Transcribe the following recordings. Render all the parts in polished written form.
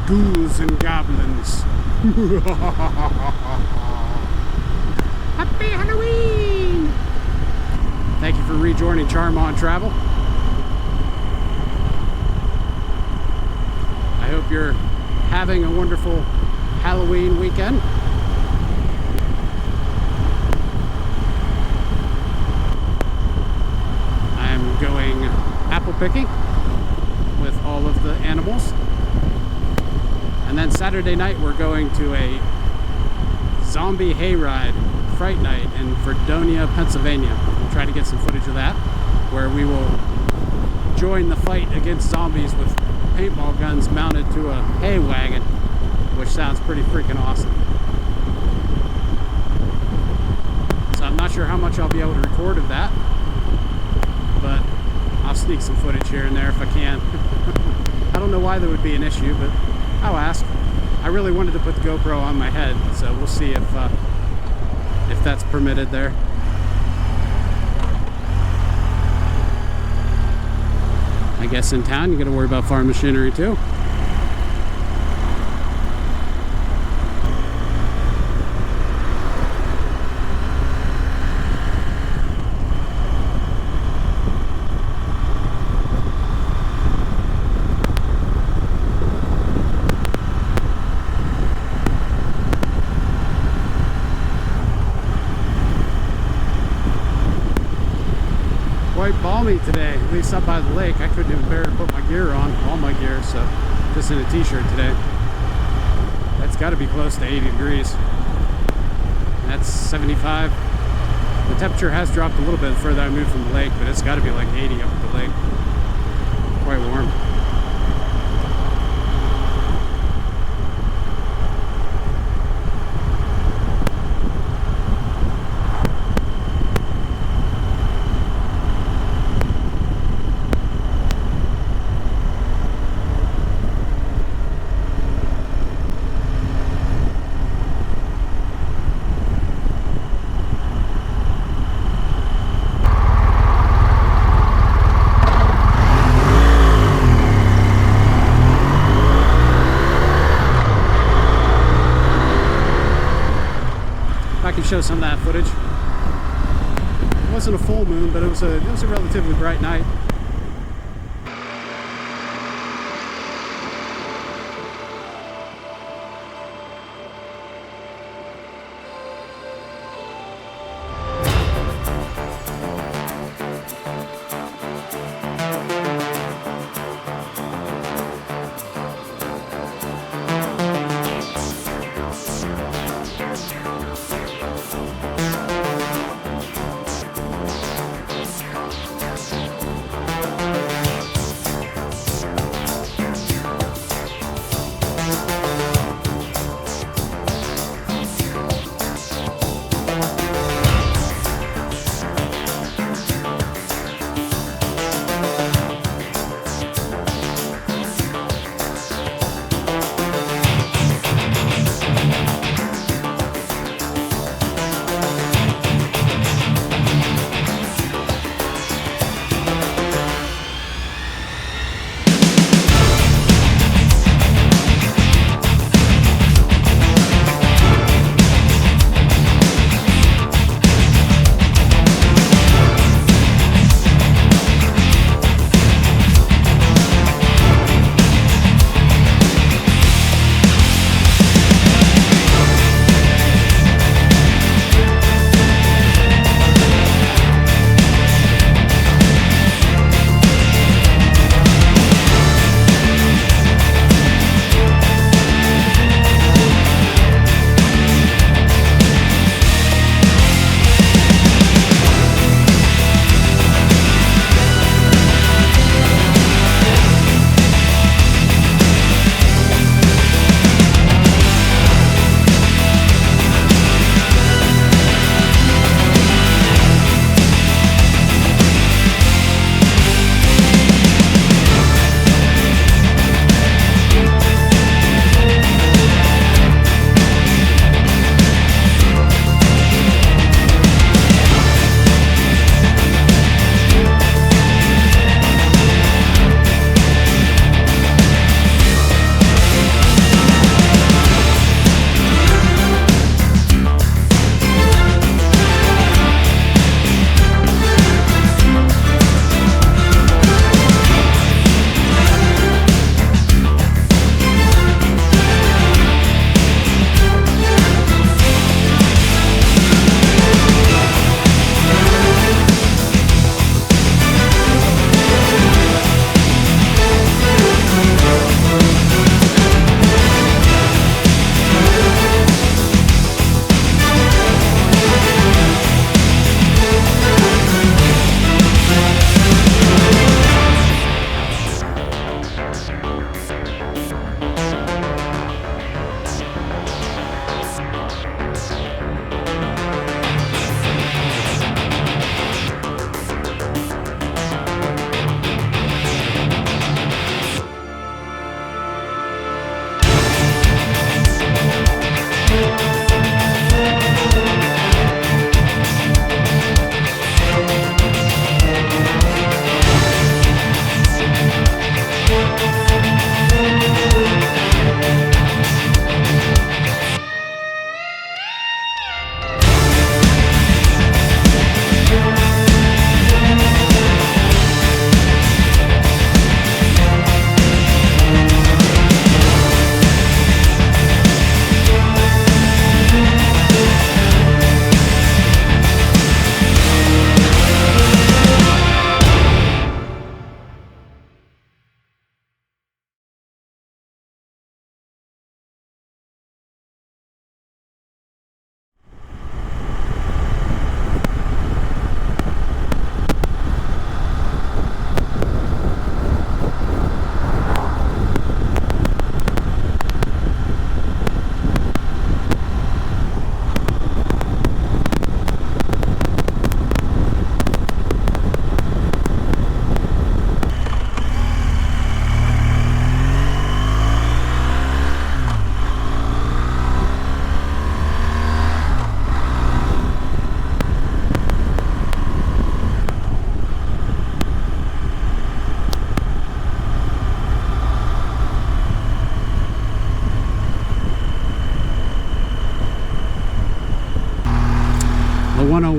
ghouls and goblins. Happy Halloween! Thank you for rejoining Charm on Travel. I hope you're having a wonderful Halloween weekend. I'm going apple picking with all of the animals. And then Saturday night we're going to a zombie hayride fright night in Fredonia, Pennsylvania. We'll try to get some footage of that, where we will join the fight against zombies with paintball guns mounted to a hay wagon, which sounds pretty freaking awesome. So I'm not sure how much I'll be able to record of that, but I'll sneak some footage here and there if I can. I don't know why there would be an issue, but I'll ask. I really wanted to put the GoPro on my head, so we'll see if that's permitted there. I guess in town you got to worry about farm machinery too. Quite balmy today, at least up by the lake. I couldn't even bear to put my gear on, all my gear, so just in a t-shirt today. That's got to be close to 80 degrees. And that's 75. The temperature has dropped a little bit further I moved from the lake, but it's got to be like 80 up at the lake. Quite warm. I can show some of that footage. It wasn't a full moon, but it was a relatively bright night.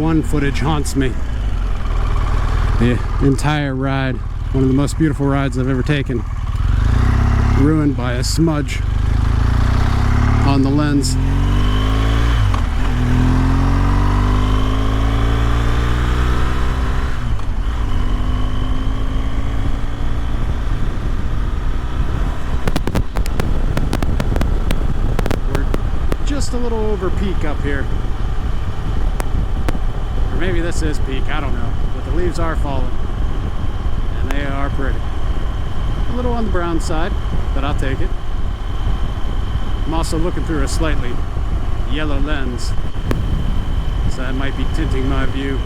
101 footage haunts me. The entire ride, one of the most beautiful rides I've ever taken, ruined by a smudge on the lens. Just a little over peak up here, or maybe this is peak, I don't know, but the leaves are falling and they are pretty. A little on the brown side, but I'll take it. I'm also looking through a slightly yellow lens, so that might be tinting my view.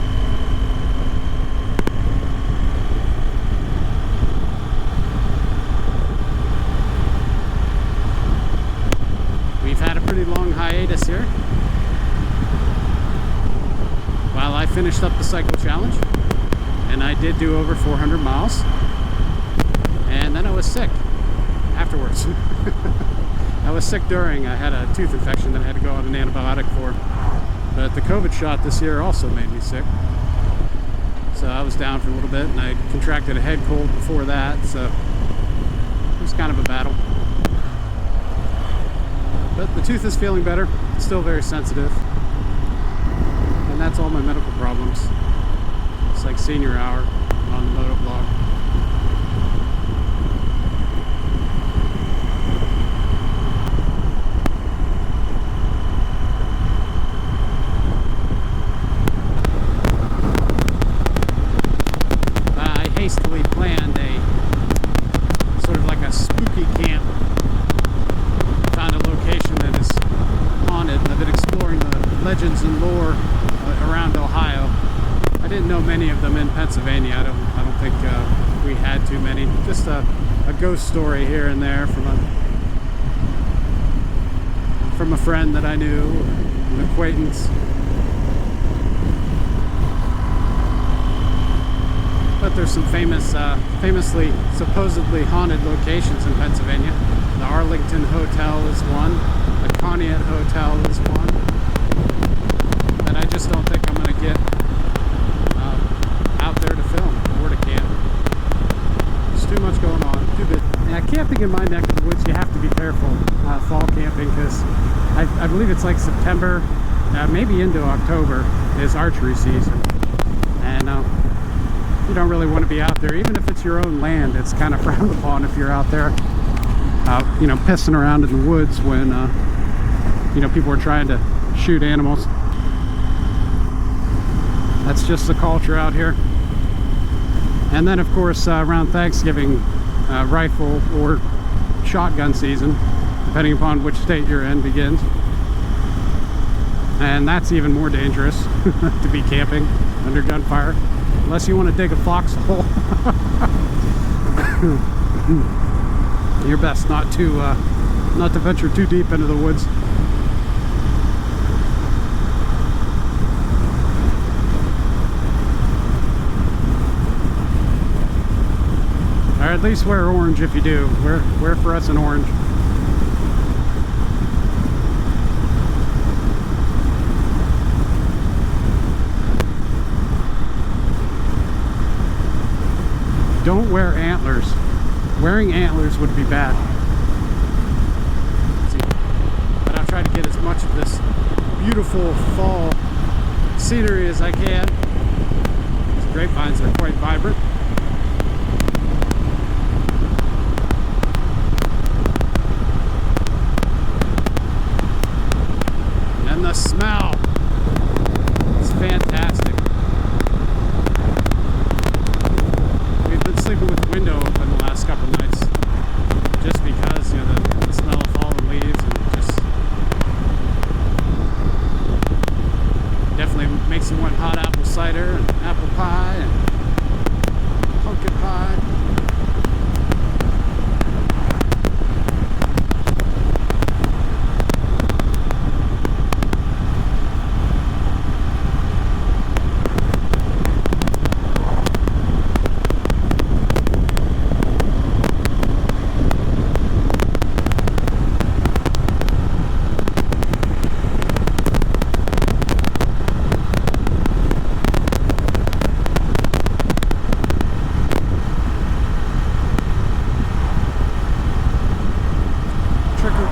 Pretty long hiatus here while I finished up the cycle challenge, and I did do over 400 miles, and then I was sick afterwards. I was sick during. I had a tooth infection that I had to go on an antibiotic for, but the COVID shot this year also made me sick, so I was down for a little bit, and I contracted a head cold before that, so it was kind of a battle. But the tooth is feeling better, still very sensitive, and that's all my medical problems. It's like senior hour on the Motovlog. I hastily planned a sort of like a spooky camp. Found a location that is haunted. I've been exploring the legends and lore around Ohio. I didn't know many of them in Pennsylvania. I don't think we had too many. Just a ghost story here and there from a friend that I knew, an acquaintance. But there's some famously, supposedly haunted locations in Pennsylvania. The Arlington Hotel is one. The Conneaut Hotel is one. That I just don't think I'm going to get out there to film or to camp. There's too much going on. Too big. Yeah, camping in my neck of the woods, you have to be careful. Fall camping, because I believe it's like September, maybe into October, is archery season. And you don't really want to be out there, even if it's your own land. It's kind of frowned upon if you're out there, you know, pissing around in the woods when, you know, people are trying to shoot animals. That's just the culture out here. And then, of course, around Thanksgiving, rifle or shotgun season, depending upon which state you're in, begins. And that's even more dangerous to be camping under gunfire. Unless you want to dig a foxhole. You're best not to venture too deep into the woods. Or at least wear orange if you do. Wear for us an orange. Don't wear antlers. Wearing antlers would be bad. But I'll try to get as much of this beautiful fall scenery as I can. These grapevines are quite vibrant. And the smell is fantastic. Sleeping with the window open the last couple of nights, just because, you know, the smell of fallen leaves, and just definitely makes me want hot apple cider and apple pie and pumpkin pie.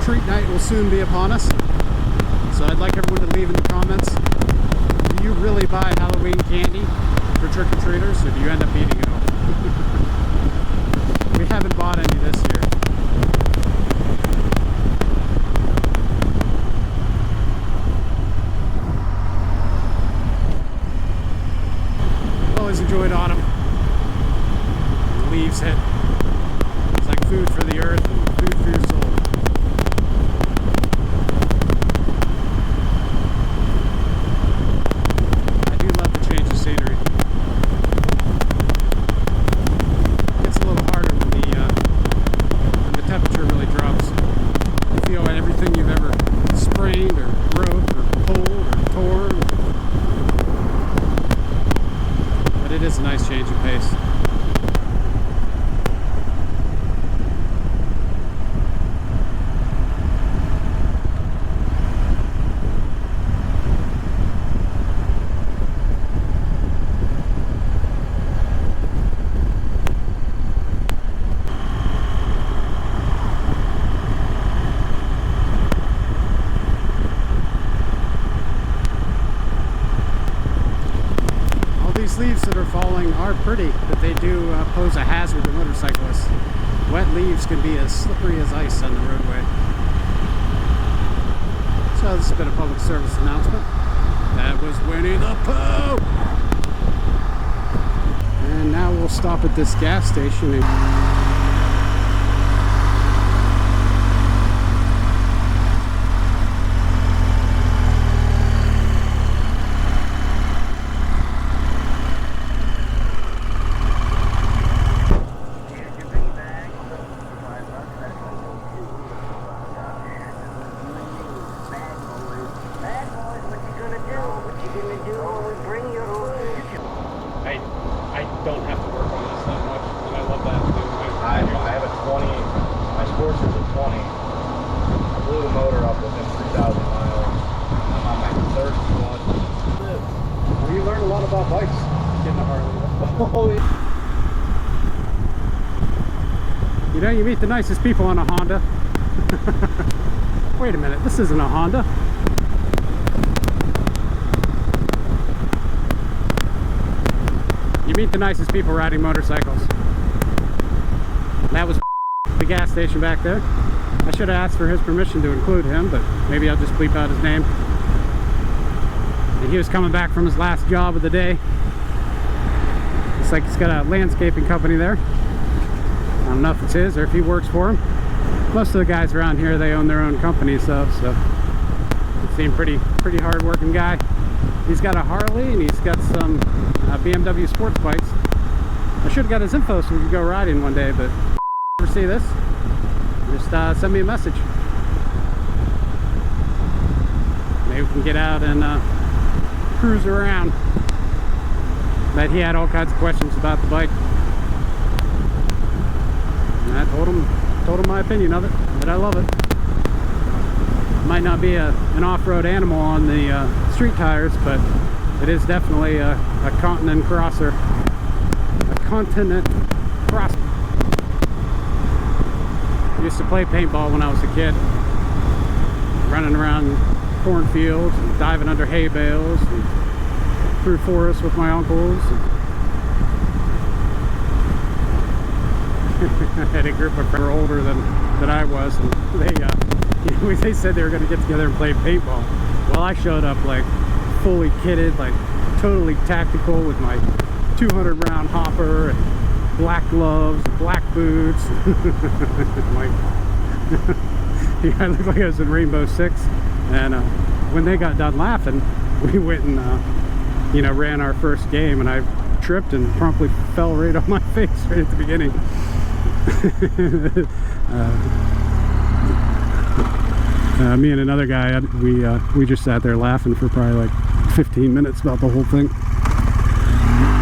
treat night will soon be upon us. So I'd like everyone to leave in the comments, do you really buy Halloween candy for trick-or-treaters, or do you end up eating it all? We haven't bought any this year. Always enjoyed autumn. The leaves hit. It's like food for the earth and food for your soul. I do love the change of scenery. It gets a little harder when the temperature really drops. You feel like everything you've ever sprained or broke or pulled or torn. But it is a nice change of pace. Leaves that are falling are pretty, but they do pose a hazard to motorcyclists. Wet leaves can be as slippery as ice on the roadway. So this has been a public service announcement. That was Winnie the Pooh! And now we'll stop at this gas station and I don't have to work on this that much, and I love that too. I have a 20, my Sportster's a 20. I blew the motor up within 3,000 miles. I'm on my third one. Well, you learn a lot about bikes getting a Harley. Oh, yeah. You know, you meet the nicest people on a Honda. Wait a minute, this isn't a Honda. You meet the nicest people riding motorcycles. That was the gas station back there. I should have asked for his permission to include him, but maybe I'll just bleep out his name. And he was coming back from his last job of the day. Looks like he's got a landscaping company there. I don't know if it's his or if he works for him. Most of the guys around here, they own their own companies, so he seemed pretty hard-working guy. He's got a Harley and he's got some BMW sports bikes. I should have got his info so we could go riding one day, but if you ever see this, just send me a message. Maybe we can get out and cruise around. But he had all kinds of questions about the bike. And I told him my opinion of it, that I love it. Might not be an off-road animal on the street tires, but it is definitely a continent crosser. A continent crosser. I used to play paintball when I was a kid. Running around cornfields, and diving under hay bales, and through forests with my uncles. I had a group of friends older than I was, and they said they were going to get together and play paintball. Well, I showed up like fully kitted, like totally tactical with my 200 round hopper and black gloves, and black boots. Like, yeah, I looked like I was in Rainbow Six. And when they got done laughing, we went and ran our first game, and I tripped and promptly fell right on my face right at the beginning. Me and another guy, we just sat there laughing for probably like 15 minutes about the whole thing.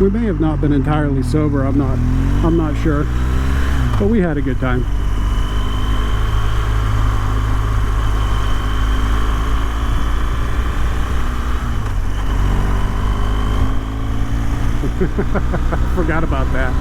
We may have not been entirely sober, I'm not sure, but we had a good time. Forgot about that.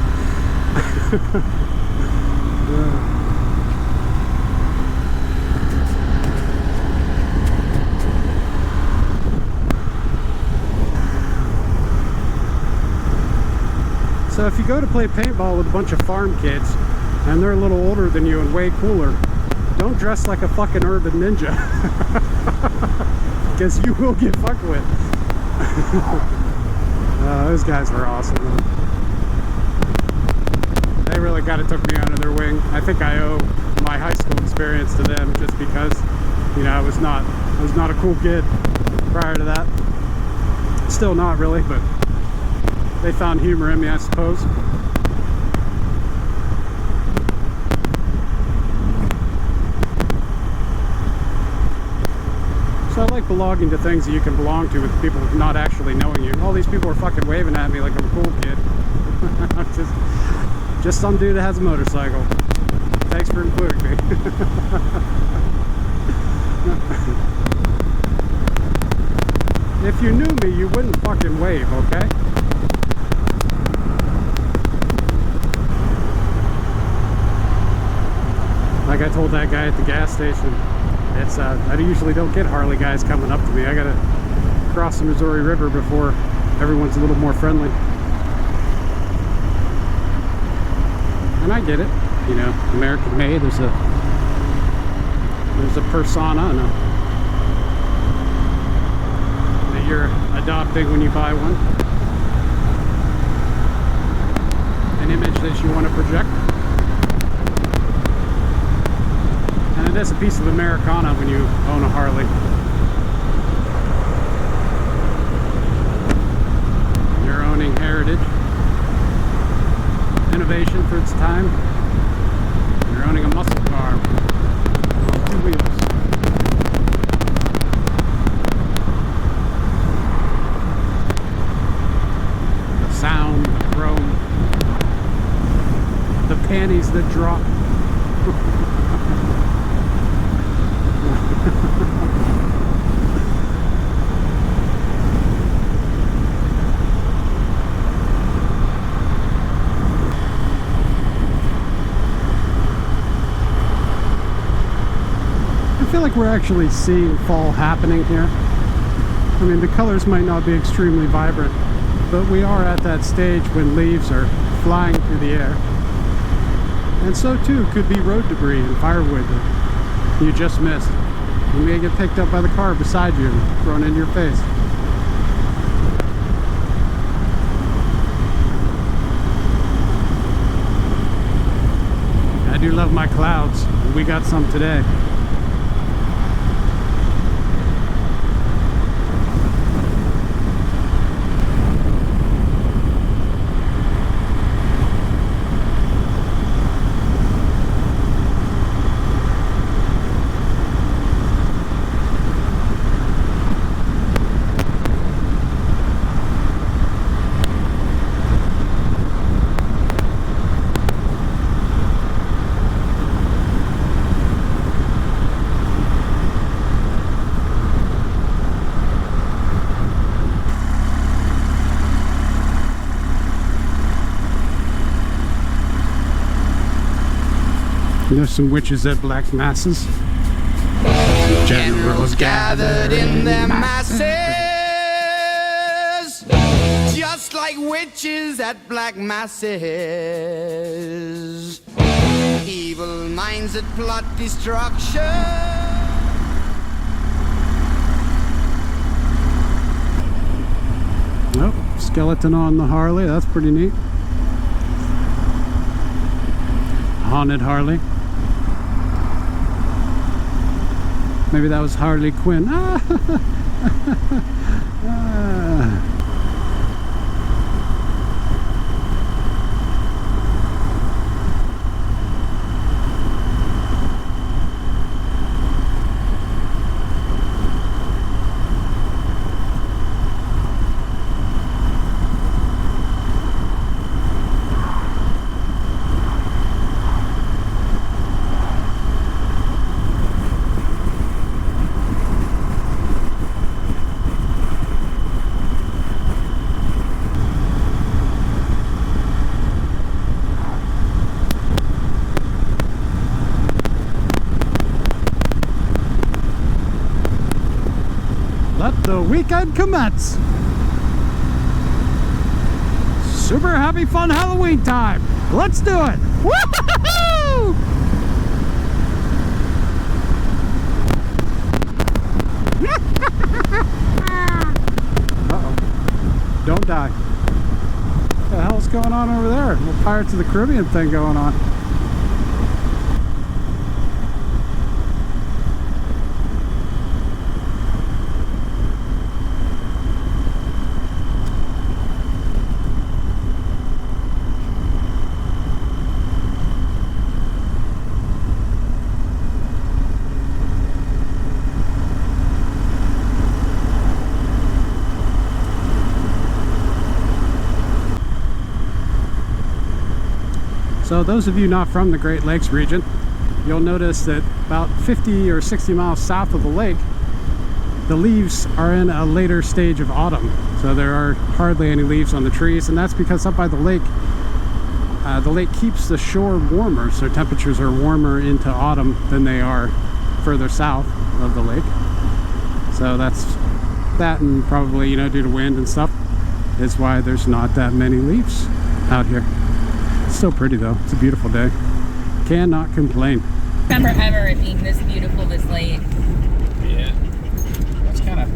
So if you go to play paintball with a bunch of farm kids and they're a little older than you and way cooler, don't dress like a fucking urban ninja. Because you will get fucked with. Those guys were awesome. They really kind of took me under their wing. I think I owe my high school experience to them, just because, you know, I was not a cool kid prior to that. Still not really, but they found humor in me, I suppose. So I like belonging to things that you can belong to with people not actually knowing you. All these people are fucking waving at me like I'm a cool kid. just some dude that has a motorcycle. Thanks for including me. If you knew me, you wouldn't fucking wave, okay? Like I told that guy at the gas station, it's I usually don't get Harley guys coming up to me. I gotta cross the Missouri River before everyone's a little more friendly. And I get it, you know, American made. There's a persona and that you're adopting when you buy one, an image that you want to project. And it is a piece of Americana when you own a Harley. You're owning heritage, innovation for its time. You're owning a muscle car with 2 wheels. The sound, the chrome, the panties that drop. I feel like we're actually seeing fall happening here. I mean, the colors might not be extremely vibrant, but we are at that stage when leaves are flying through the air. And so too could be road debris and firewood that you just missed. You may get picked up by the car beside you and thrown into your face. I do love my clouds. We got some today. There's some witches at black masses. Generals gathered in their masses, just like witches at black masses. Evil minds that plot destruction. Oh, skeleton on the Harley. That's pretty neat. Haunted Harley. Maybe that was Harley Quinn. Ah. Let the weekend commence. super happy fun Halloween time. Let's do it. Woo-hoo-hoo! Uh-oh. Don't die. What the hell's going on over there? A little Pirates of the Caribbean thing going on. So those of you not from the Great Lakes region, you'll notice that about 50 or 60 miles south of the lake, the leaves are in a later stage of autumn. So there are hardly any leaves on the trees, and that's because up by the lake keeps the shore warmer, so temperatures are warmer into autumn than they are further south of the lake. So that's that, and probably, you know, due to wind and stuff, is why there's not that many leaves out here. Still pretty though. It's a beautiful day. Cannot complain. Remember ever it being this beautiful this late. Yeah. That's kind of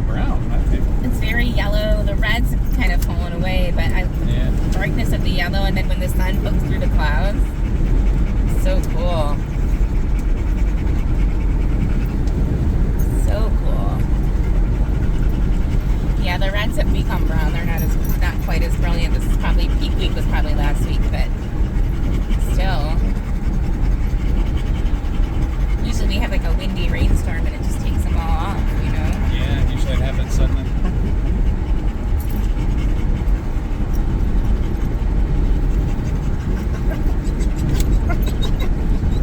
brown, I think. It's very yellow. The red's kind of fallen away, but the brightness of the yellow, and then when the sun pokes through the clouds, so cool. So cool. Yeah, the reds have become brown. They're not quite as brilliant. This is probably peak week was probably last week, but still. Usually we have like a windy rainstorm and it just takes them all off, you know? Yeah, usually it happens suddenly.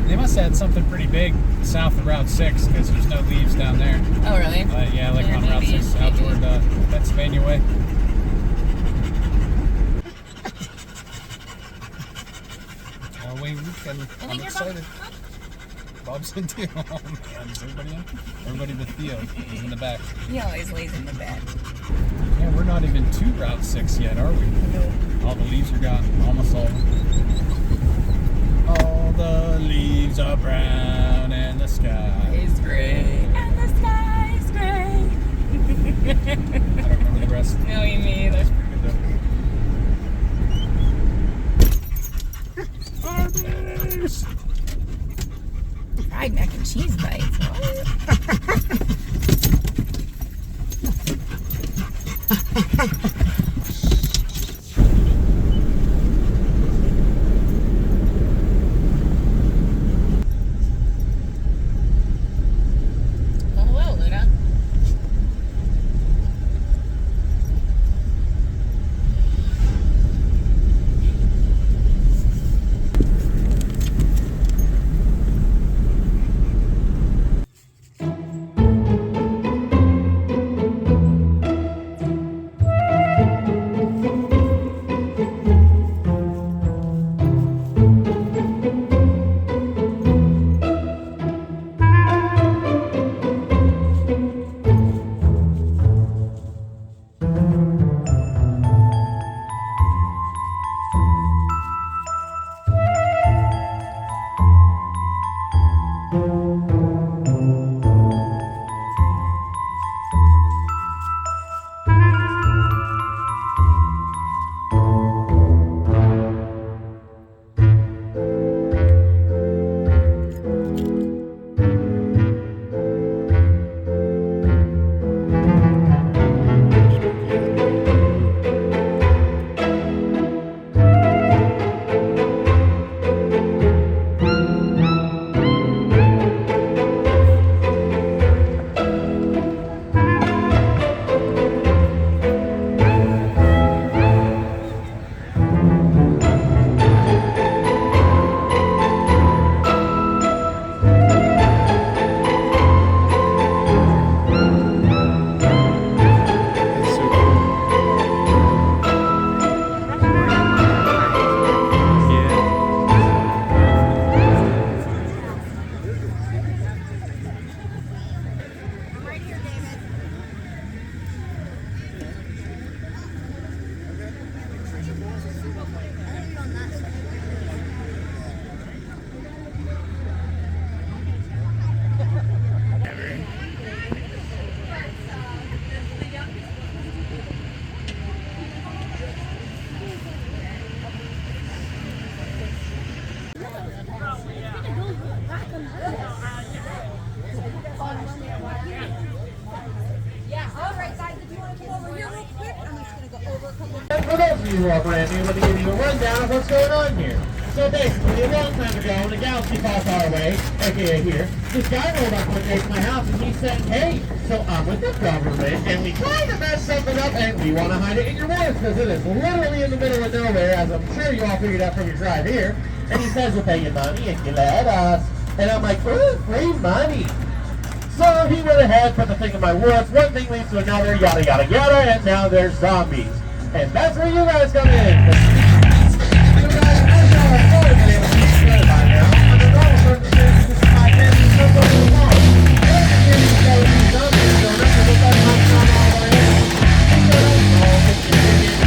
They must have had something pretty big south of Route 6 because there's no leaves down there. Oh, really? Yeah, like on Route 6 out toward Pennsylvania way. I'm excited. Bob's in Theo. Oh man, is everybody in? Everybody but Theo is in the back. He always lays in the bed. Yeah, we're not even to Route 6 yet, are we? No. All the leaves are gone. Almost all. All the leaves are brown and the sky is gray. And the sky is gray. I don't remember the rest. No, you me either. Fried mac and cheese bites. Oh, hello, Luna. those of you who are brand new, let me give you a rundown of what's going on here. So basically, a long time ago, in a galaxy far, far away, aka here, this guy rolled up one day to my house and he said, hey, so I'm with the government and we kind of messed something up and we want to hide it in your woods because it is literally in the middle of nowhere, as I'm sure you all figured out from your drive here. And he says we'll pay you money if you let us. And I'm like, ooh, free money. So he went ahead, put the thing in my woods, one thing leads to another, yada, yada, yada, and now there's zombies. And that's where you guys come in. You guys, I know I've probably been able to see good by now. Under normal circumstances, this is my family, so go to the mall. I don't hear these guys do zombies, so that's what that comes from all the way. They go to the mall, they get it,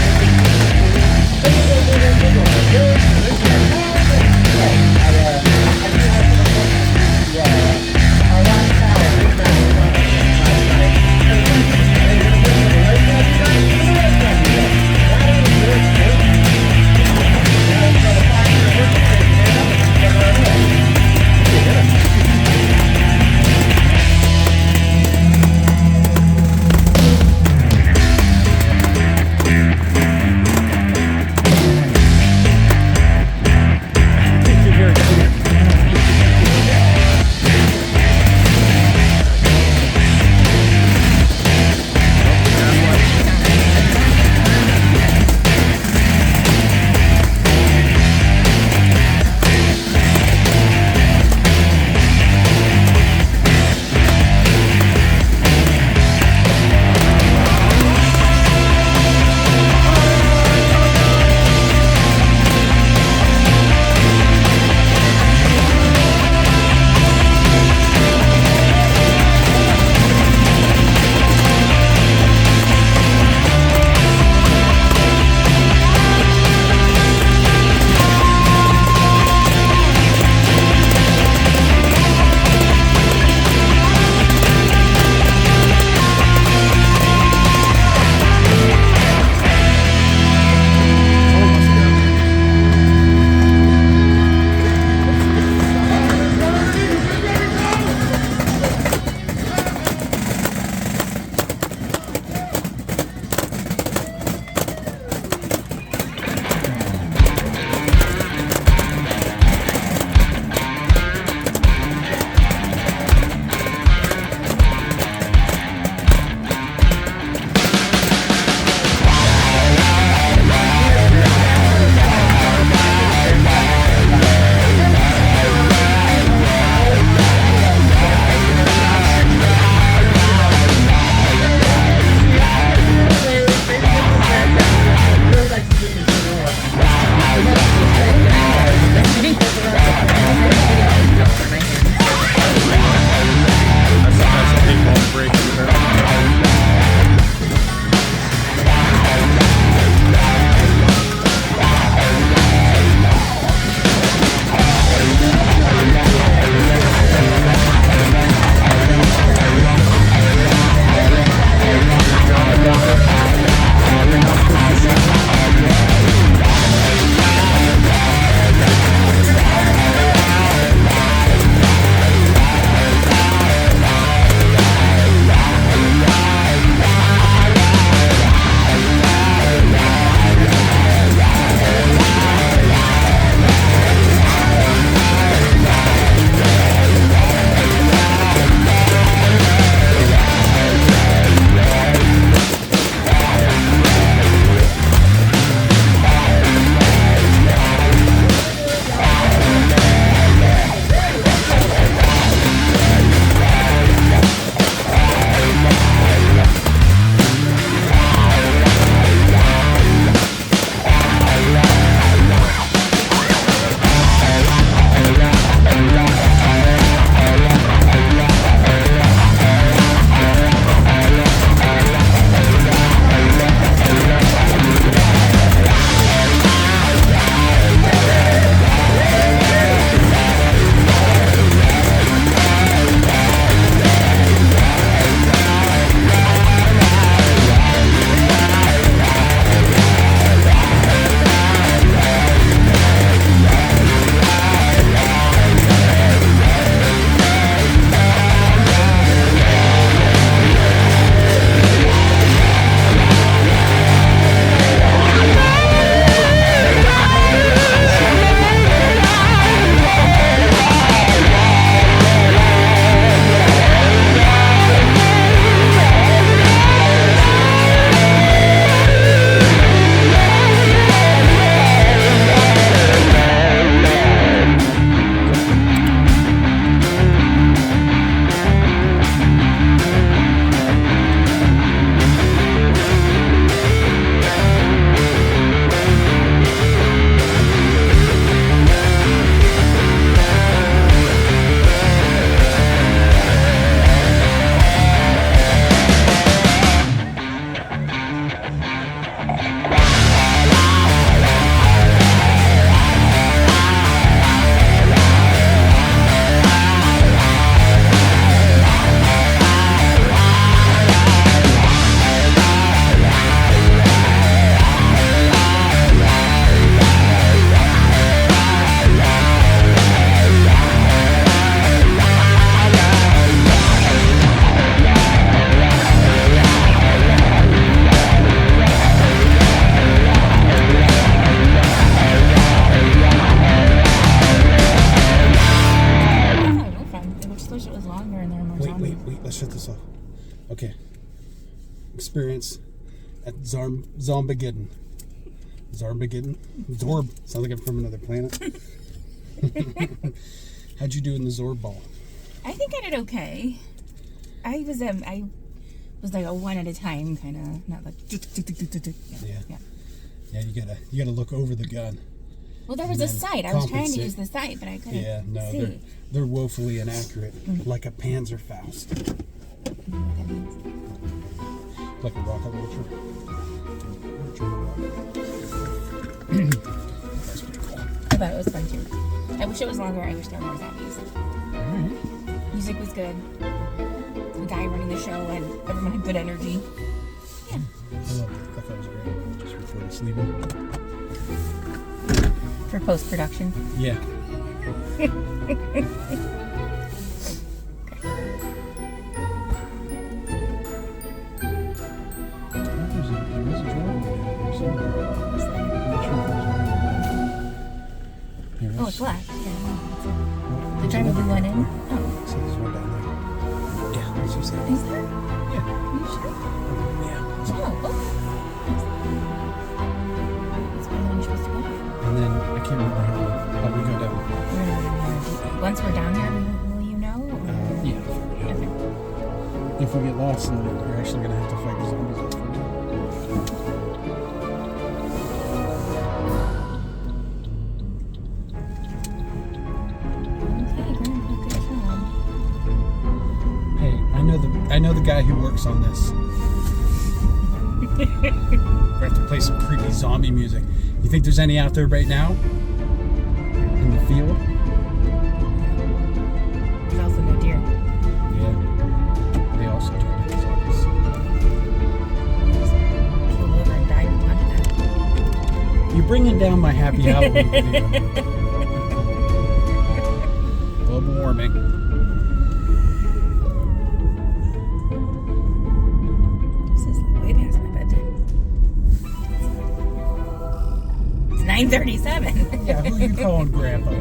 Wait, let's shut this off. Okay. Experience at Zombageddon. Zorbageddon? Zorb. Sounds like I'm from another planet. How'd you do in the Zorb ball? I think I did okay. I was like a one at a time kind of, not like. Yeah. Yeah, you gotta look over the gun. Well, there was a sight. I was trying to use the sight, but I couldn't. Yeah, no, see. they're woefully inaccurate, like a Panzerfaust, like a rocket launcher. That's pretty cool. I thought it was fun too. I wish it was longer. I wish there were more zombies. Alright. Music was good. The guy running the show and everyone had good energy. Yeah. I thought it was great. Just before the sleeping. For post-production. Yeah. Oh, it's black. Yeah. The driver we went in. Oh. So there's one down there. Yeah, that's what you said. Is there? Yeah. Are you sure? Yeah. Oh, okay. That's where I'm supposed to go. And then I can't remember how we go down. Once we're down there, will you know? Or? Yeah. Okay. If we get lost, then we're actually gonna have to fight the zombies off. Hey, I know the guy who works on this. We have to play some creepy zombie music. You think there's any out there right now? In the field? There's also no deer. Yeah. They also turn into zombies. Pull over and die with one of them. You're bringing down my happy Halloween video. Global warming. This is way past my bedtime. It's 9:37. Yeah, who are you calling Grandpa?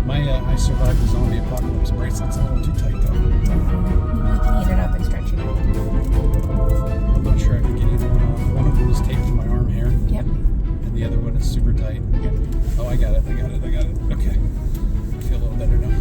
I survived the zombie apocalypse bracelet's a little too tight though. We can heat it up and stretch it out. I'm not sure I can get either one off. One of them is taped to my arm hair. Yep. And the other one is super tight. Yep. Oh, I got it. Okay. I feel a little better now.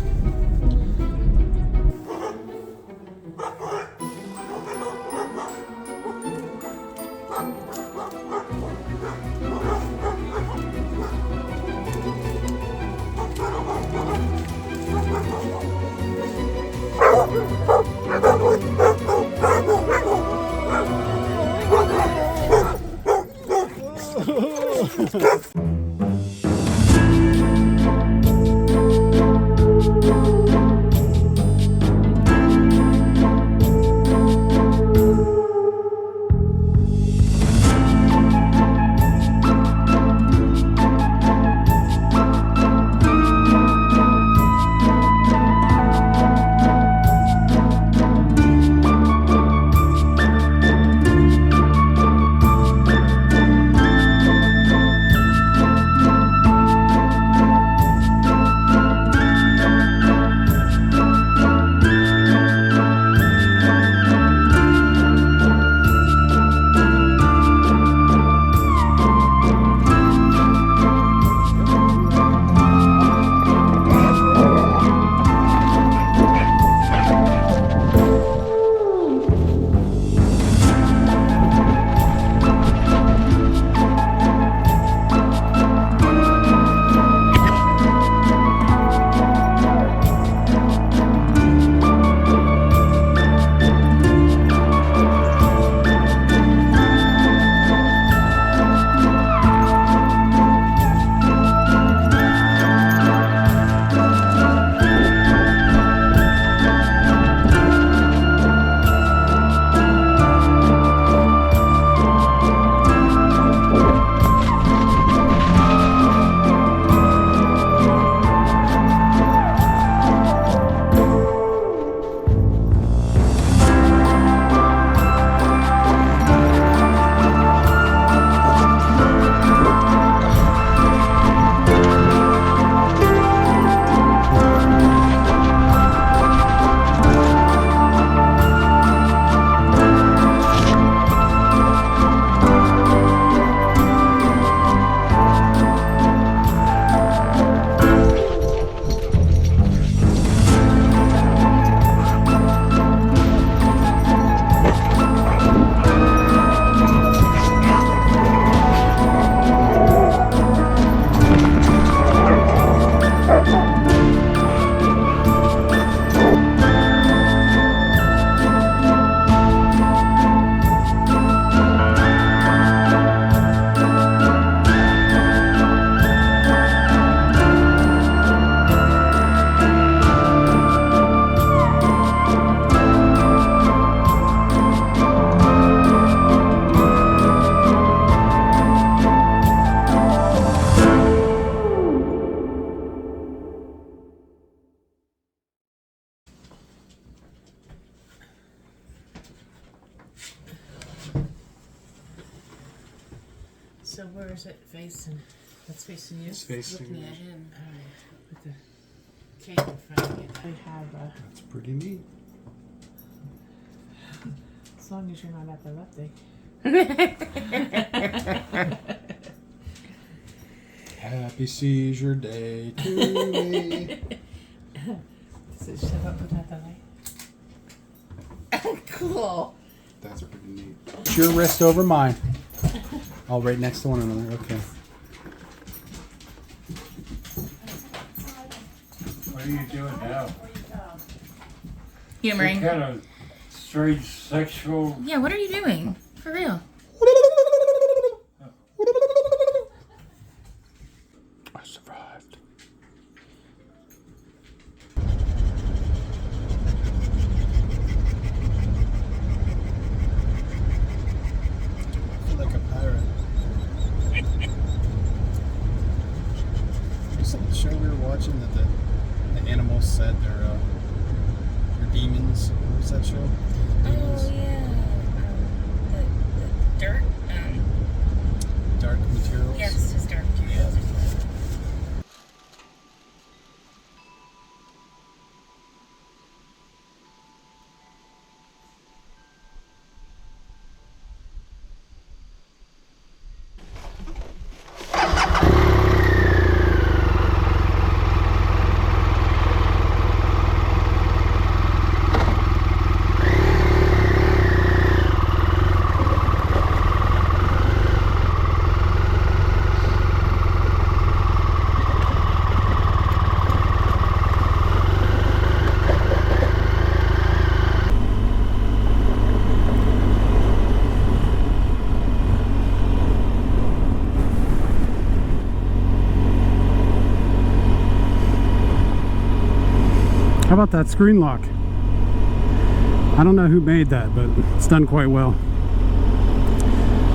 So where is it facing? That's facing you? It's facing Looking me. at him. Alright. With the cake in front of you. We have That's pretty neat. as long as you're not at the lefty. Happy seizure day to me. Does it shove up without the light? Cool. That's pretty neat. It's your wrist over mine. All right next to one another. Okay. What are you doing now? Humoring. What kind of strange sexual? Yeah, what are you doing? For real. I survived. I feel like a pirate. There's some show we were watching that the animals said they're demons. What was that show? Demons. Oh yeah. The dirt. Dark materials. Yes, just dark materials. How about that screen lock? I don't know who made that, but it's done quite well.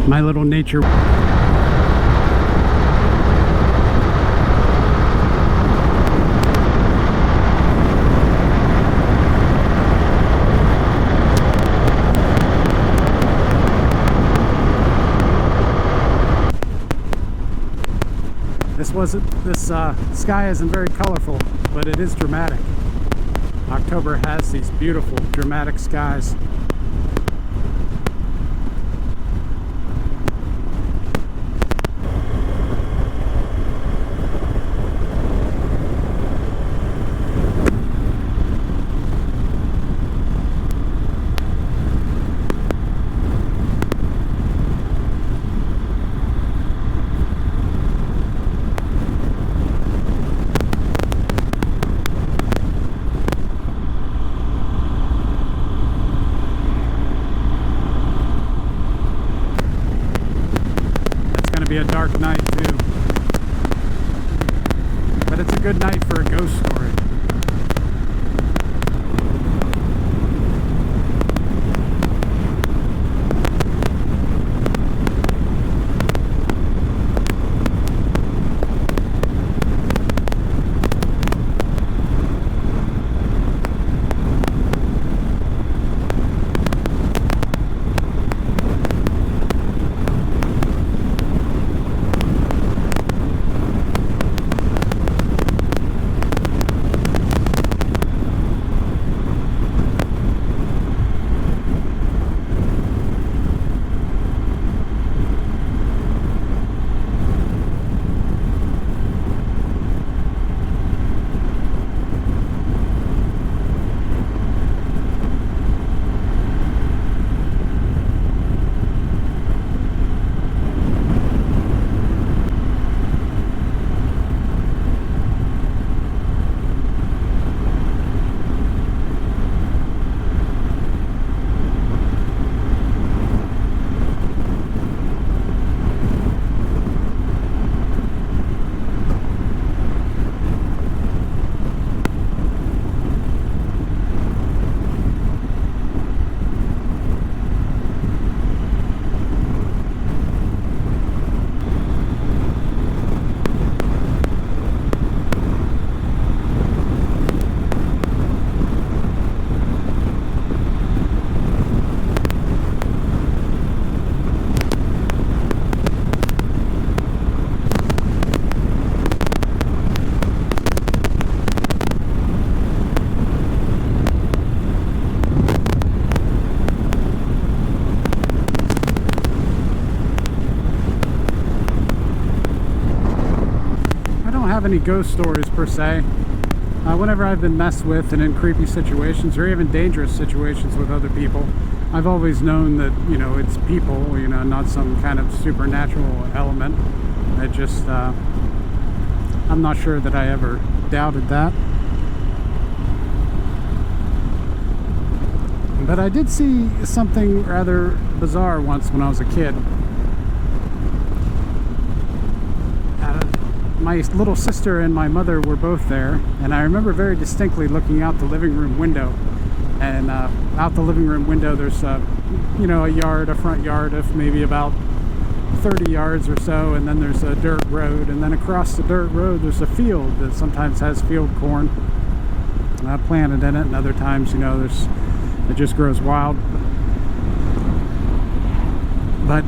My little nature. This sky isn't very colorful, but it is dramatic. October has these beautiful, dramatic skies. Be a dark night too, but it's a good night for a ghost story. any ghost stories per se. Whenever I've been messed with and in creepy situations or even dangerous situations with other people, I've always known that, you know, it's people, you know, not some kind of supernatural element. It just, I'm not sure that I ever doubted that. But I did see something rather bizarre once when I was a kid. My little sister and my mother were both there, and I remember very distinctly looking out the living room window. And out the living room window, there's you know, a front yard of maybe about 30 yards or so, and then there's a dirt road, and then across the dirt road there's a field that sometimes has field corn planted in it, and other times, you know, it just grows wild. But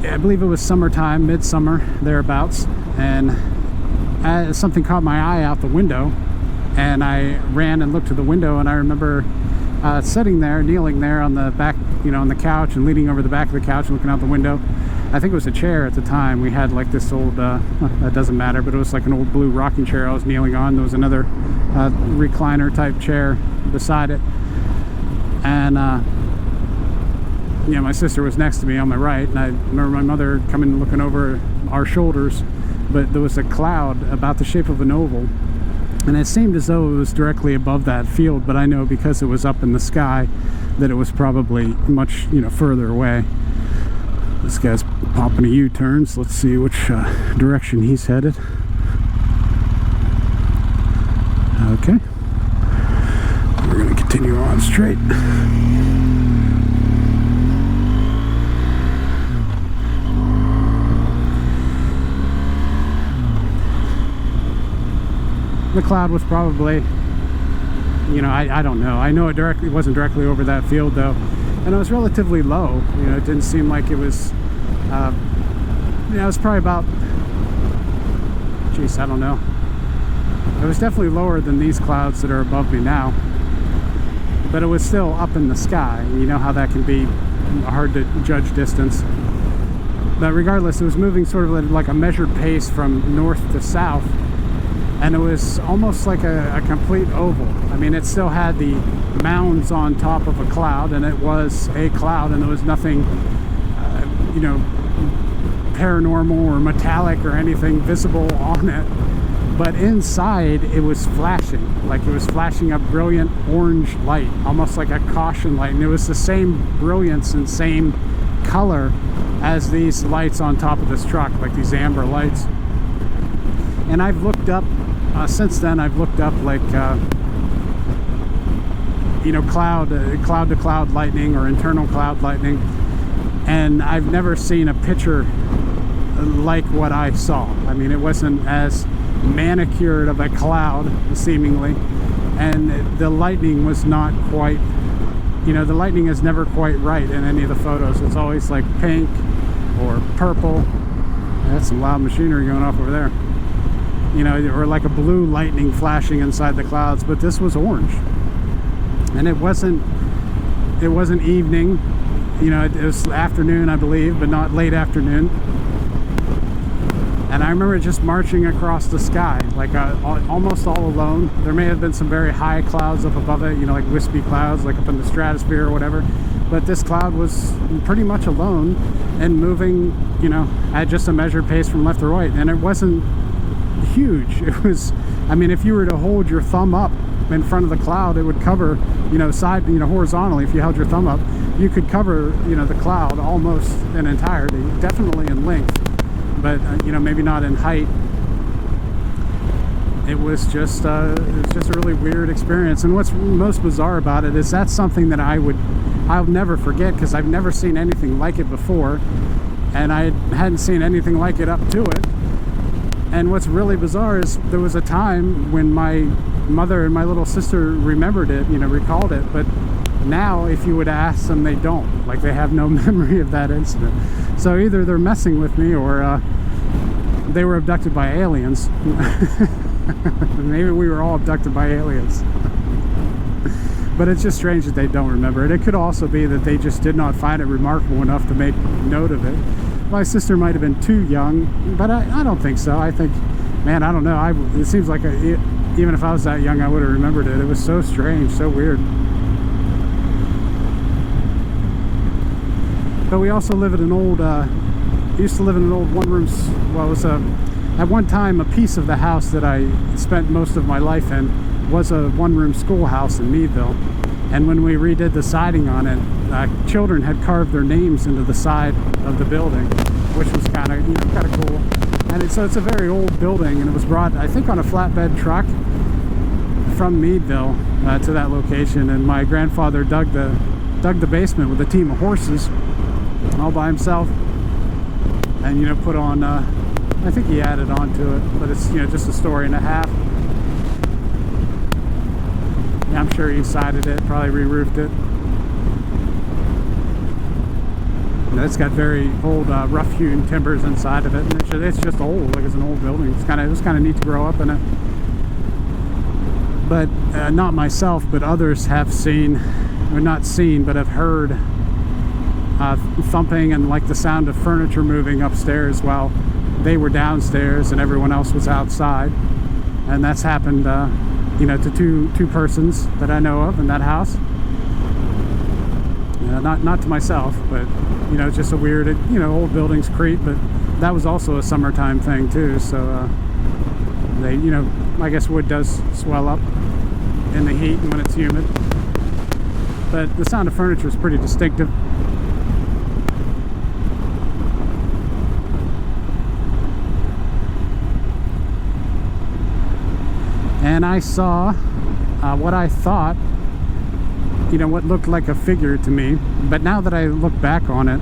I believe it was summertime, midsummer, thereabouts, and something caught my eye out the window, and I ran and looked to the window, and I remember sitting there, kneeling there on the back, you know, on the couch, and leaning over the back of the couch and looking out the window. I think it was a chair at the time. We had like this old, that doesn't matter, but it was like an old blue rocking chair I was kneeling on. There was another recliner type chair beside it. And, you know, my sister was next to me on my right, and I remember my mother coming and looking over our shoulders, but there was a cloud about the shape of an oval, and it seemed as though it was directly above that field, but I know because it was up in the sky that it was probably much, you know, further away. This guy's popping a U-turn, so let's see which direction he's headed. Okay. We're going to continue on straight. The cloud was probably, you know, I don't know. I know it wasn't directly over that field though, and it was relatively low. You know, it didn't seem like it was, you know, it was probably about, geez, I don't know. It was definitely lower than these clouds that are above me now, but it was still up in the sky. You know how that can be hard to judge distance. But regardless, it was moving sort of like a measured pace from north to south, and it was almost like a complete oval. I mean, it still had the mounds on top of a cloud, and it was a cloud, and there was nothing, you know, paranormal or metallic or anything visible on it. But inside, it was flashing, like it was flashing a brilliant orange light, almost like a caution light, and it was the same brilliance and same color as these lights on top of this truck, like these amber lights. And I've looked up, since then I've looked up like, you know, cloud to cloud lightning or internal cloud lightning, and I've never seen a picture like what I saw. I mean, it wasn't as manicured of a cloud, seemingly, and the lightning was not quite, you know, the lightning is never quite right in any of the photos. It's always like pink or purple. That's some loud machinery going off over there. You know, or like a blue lightning flashing inside the clouds, but this was orange. And it wasn't evening, you know, it was afternoon, I believe, but not late afternoon. And I remember just marching across the sky, like almost all alone. There may have been some very high clouds up above it, you know, like wispy clouds, like up in the stratosphere or whatever. But this cloud was pretty much alone and moving, you know, at just a measured pace from left to right. And it wasn't huge. It was, I mean, if you were to hold your thumb up in front of the cloud, it would cover, you know, horizontally. If you held your thumb up, you could cover, you know, the cloud almost in entirety, definitely in length, but you know, maybe not in height. It was just a really weird experience. And what's most bizarre about it is that's something that I'll never forget, because I've never seen anything like it before, and I hadn't seen anything like it up to it. And what's really bizarre is there was a time when my mother and my little sister remembered it, you know, recalled it, but now if you would ask them, they don't. Like, they have no memory of that incident. So either they're messing with me, or they were abducted by aliens. Maybe we were all abducted by aliens. But it's just strange that they don't remember it. It could also be that they just did not find it remarkable enough to make note of it. My sister might have been too young, but I don't think so. I think man, I don't know. It seems like even if I was that young, I would have remembered it. It was so strange, so weird. But we also live in an old, used to live in an old one-room, well, it was at one time a piece of the house that I spent most of my life in was a one-room schoolhouse in Meadville. And when we redid the siding on it, children had carved their names into the side of the building, which was kind of, kind of cool. And so it's a very old building, and it was brought, I think, on a flatbed truck from Meadville to that location. And my grandfather dug the basement with a team of horses all by himself, and put on. I think he added on to it, but it's just a story and a half. Yeah, I'm sure he sided it, probably re-roofed it. And it's got very old, rough-hewn timbers inside of it, and it's just old. Like, it's an old building. It was kind of neat to grow up in it. But not myself, but others have seen, or not seen, but have heard thumping and like the sound of furniture moving upstairs while they were downstairs and everyone else was outside. And that's happened, to two persons that I know of in that house. Not to myself, but it's just a weird, old buildings creep. But that was also a summertime thing too. So they, I guess wood does swell up in the heat and when it's humid. But the sound of furniture is pretty distinctive. And I saw what I thought, what looked like a figure to me. But now that I look back on it,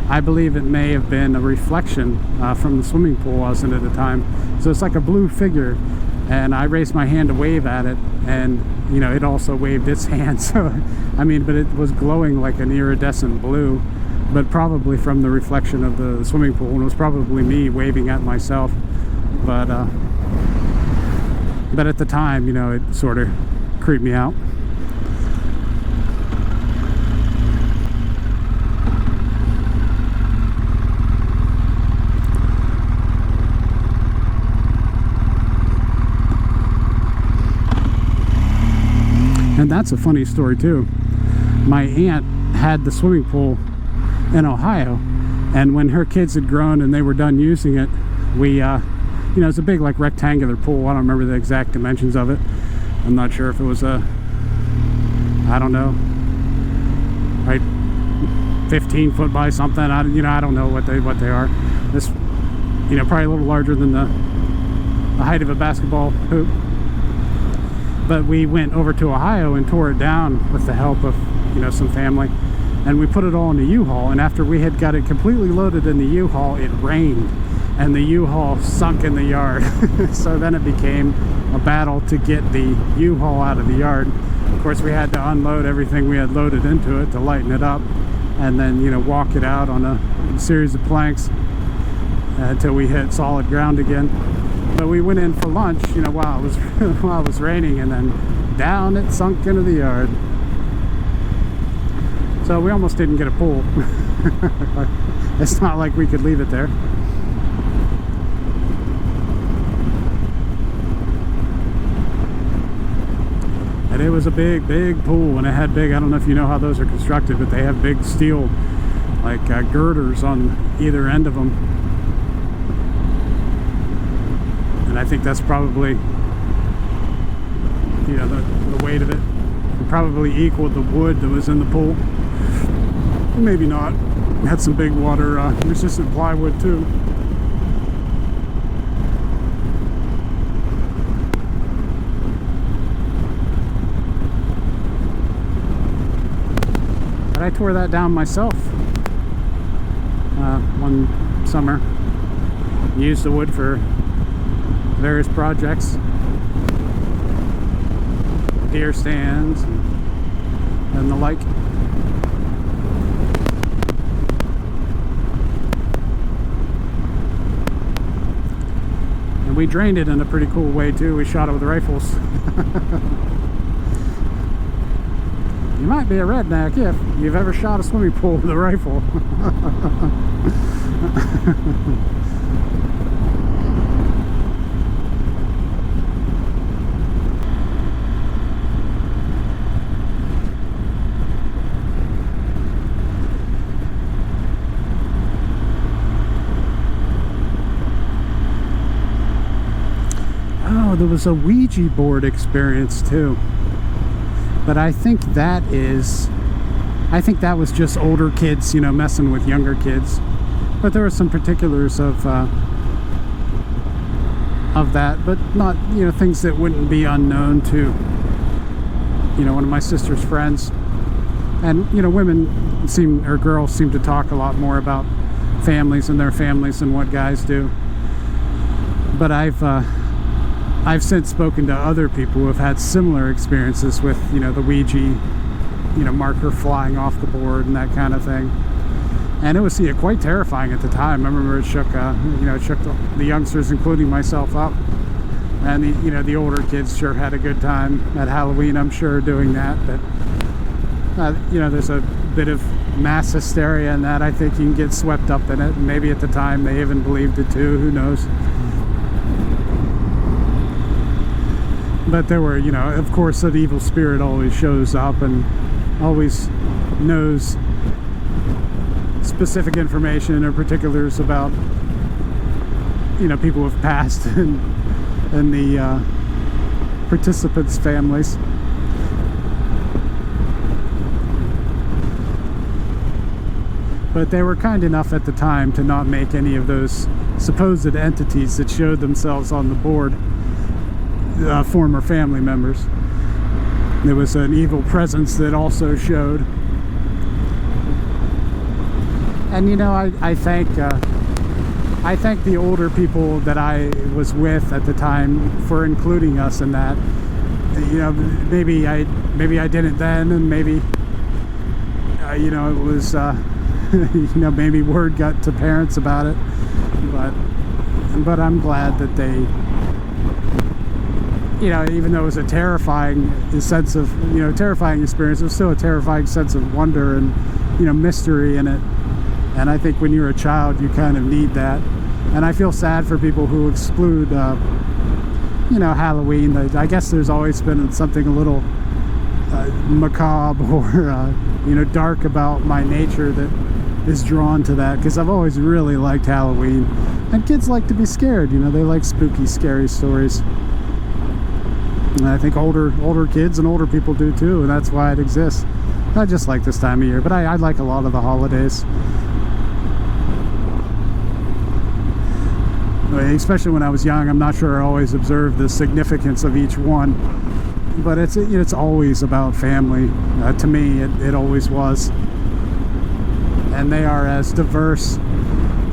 I believe it may have been a reflection from the swimming pool I was in at the time. So it's like a blue figure. And I raised my hand to wave at it, and it also waved its hand. So but it was glowing like an iridescent blue, but probably from the reflection of the swimming pool, and it was probably me waving at myself. But at the time, it sort of creeped me out. And that's a funny story too. My aunt had the swimming pool in Ohio, and when her kids had grown and they were done using it, we it's a big, like, rectangular pool. I don't remember the exact dimensions of it. I'm not sure if it was I don't know, right, 15 foot by something. I don't know what they are. This, probably a little larger than the height of a basketball hoop. But we went over to Ohio and tore it down with the help of, some family. And we put it all in the U-Haul. And after we had got it completely loaded in the U-Haul, it rained. And the U-Haul sunk in the yard. So then it became a battle to get the U-Haul out of the yard. Of course, we had to unload everything we had loaded into it to lighten it up, and then walk it out on a series of planks until we hit solid ground again. But we went in for lunch, while it was raining, and then down it sunk into the yard. So we almost didn't get a pool. It's not like we could leave it there. And it was a big, big pool, and it had big, I don't know if you know how those are constructed, but they have big steel, like, girders on either end of them. And I think that's probably, the weight of it probably equaled the wood that was in the pool. Maybe not. It had some big water resistant plywood too. But I tore that down myself one summer. Used the wood for various projects, deer stands and the like. And we drained it in a pretty cool way too. We shot it with rifles. You might be a redneck if you've ever shot a swimming pool with a rifle. there was a Ouija board experience too. But I think that was just older kids, you know, messing with younger kids. But there were some particulars of that, but not, you know, things that wouldn't be unknown to, you know, one of my sister's friends. And, you know, girls seem to talk a lot more about families and their families than what guys do. But I've since spoken to other people who have had similar experiences with, you know, the Ouija, you know, marker flying off the board and that kind of thing. And it was, yeah, quite terrifying at the time. I remember it shook, you know, it shook the youngsters, including myself, up. And you know, the older kids sure had a good time at Halloween, I'm sure, doing that. But you know, there's a bit of mass hysteria in that. I think you can get swept up in it. And maybe at the time they even believed it too. Who knows? But there were, you know, of course, that evil spirit always shows up and always knows specific information or particulars about, you know, people who have passed and the participants' families. But they were kind enough at the time to not make any of those supposed entities that showed themselves on the board former family members. There was an evil presence that also showed. And you know, I thank the older people that I was with at the time for including us in that. You know, maybe I didn't then, and maybe you know, it was you know, maybe word got to parents about it, but I'm glad that they, you know, even though it was a terrifying sense of, you know, terrifying experience, it was still a terrifying sense of wonder and, you know, mystery in it. And I think when you're a child, you kind of need that. And I feel sad for people who exclude, you know, Halloween. I guess there's always been something a little macabre or, you know, dark about my nature that is drawn to that, because I've always really liked Halloween. And kids like to be scared, you know, they like spooky, scary stories. And I think older kids and older people do too, and that's why it exists. I just like this time of year, but I like a lot of the holidays. Especially when I was young, I'm not sure I always observed the significance of each one, but it's always about family. To me, it always was. And they are as diverse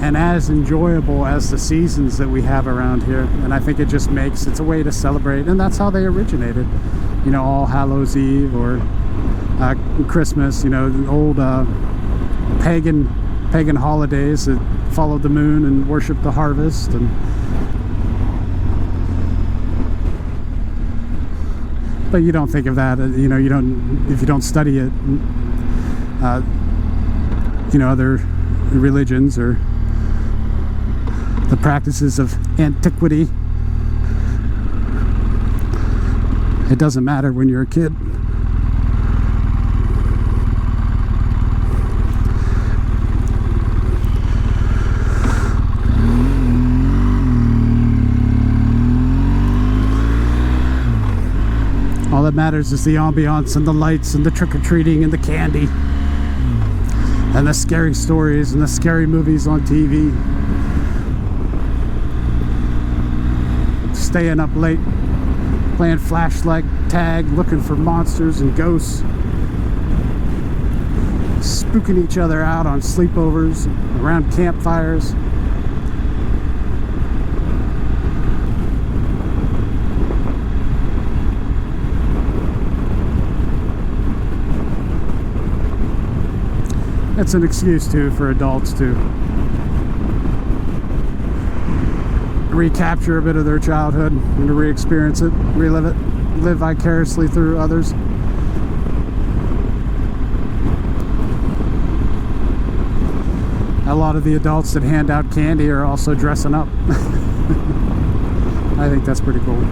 and as enjoyable as the seasons that we have around here. And I think it just makes, it's a way to celebrate, and that's how they originated. You know, All Hallows Eve or Christmas, you know, the old pagan holidays that followed the moon and worshiped the harvest. And but you don't think of that, you know, if you don't study it, you know, other religions or the practices of antiquity. It doesn't matter when you're a kid. All that matters is the ambiance and the lights and the trick-or-treating and the candy and the scary stories and the scary movies on TV. Staying up late, playing flashlight tag, looking for monsters and ghosts, spooking each other out on sleepovers, around campfires. It's an excuse too for adults to recapture a bit of their childhood and to re-experience it, relive it, live vicariously through others. A lot of the adults that hand out candy are also dressing up. I think that's pretty cool.